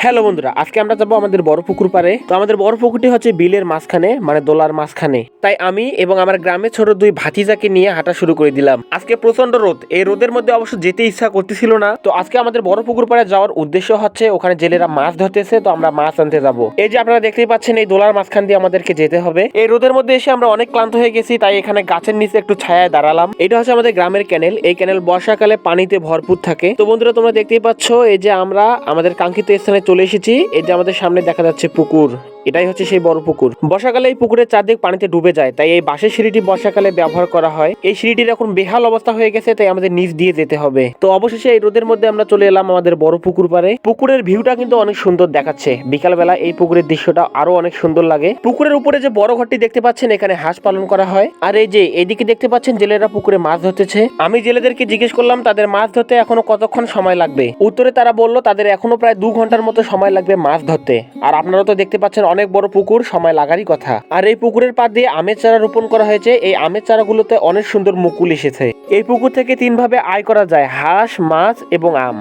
Hello বন্ধুরা, আজকে আমরা যাবো আমাদের বড় পুকুর পারে। তো আমাদের বড় পুকুরটি হচ্ছে বিলের মাঝখানে, মানে দোলার মাঝখানে। তাই আমি এবং আমার গ্রামের ছোট দুই ভাতিজাকে নিয়ে হাঁটা শুরু করে দিলাম। আজকে প্রচন্ড রোদ, এই রোদের মধ্যে অবশ্য যেতে ইচ্ছা করতেছিল না। তো আজকে আমাদের বড় পুকুর পারে যাওয়ার উদ্দেশ্য হচ্ছে ওখানে জেলেরা মাছ ধরতেছে, তো আমরা মাছ আনতে যাব। এই যে আপনারা দেখতেই পাচ্ছেন, এই দোলার মাঝখান দিয়ে আমাদেরকে যেতে হবে। এই রোদের মধ্যে এসে আমরা অনেক ক্লান্ত হয়ে গেছি, তাই এখানে গাছের নিচে একটু ছায়ায় দাঁড়ালাম। এটা হচ্ছে আমাদের গ্রামের ক্যানেল। এই ক্যানেল বর্ষাকালে পানিতে ভরপুর থাকে। তো বন্ধুরা, তোমরা দেখতেই পাচ্ছ, এই যে আমরা আমাদের কাঙ্ক্ষিত স্থানে চলে এসেছি। এই যে আমাদের সামনে দেখা যাচ্ছে পুকুর, এটাই হচ্ছে সেই বড় পুকুর। বর্ষাকালে এই পুকুরের চারদিক পানিতে ডুবে যায়, তাই এই বাঁশের সিঁড়িটি বর্ষাকালে ব্যবহার করা হয়। এই সিঁড়িটির এখন বেহাল অবস্থা হয়ে গেছে, তাই আমাদের নিচ দিয়ে যেতে হবে। তো অবশেষে এই রোদের মধ্যে আমরা চলে এলাম আমাদের বড় পুকুর পারে। পুকুরের ভিউটা কিন্তু অনেক সুন্দর দেখাচ্ছে। বিকালবেলা এই পুকুরের দৃশ্যটা আরো অনেক সুন্দর লাগে। পুকুরের উপরে যে বড় ঘরটি দেখতে পাচ্ছেন, এখানে হাঁস পালন করা হয়। আর এই যে এইদিকে দেখতে পাচ্ছেন, জেলেরা পুকুরে মাছ ধরতেছে। আমি জেলেদেরকে জিজ্ঞেস করলাম তাদের মাছ ধরতে এখনো কতক্ষণ সময় লাগবে। উত্তরে তারা বলল তাদের এখনো প্রায় 2 ঘন্টার মতো সময় লাগবে মাছ ধরতে। আর আপনারা তো দেখতে পাচ্ছেন অনেক বড় পুকুর, সময় লাগারই কথা। আর এই পুকুরের পাড় দিয়ে আমের চারা রোপণ করা হয়েছে। এই আমের চারাগুলোতে অনেক সুন্দর মুকুল এসেছে। এই পুকুর থেকে 3 ভাবে আয় করা যায়: হাঁস, মাছ এবং আম।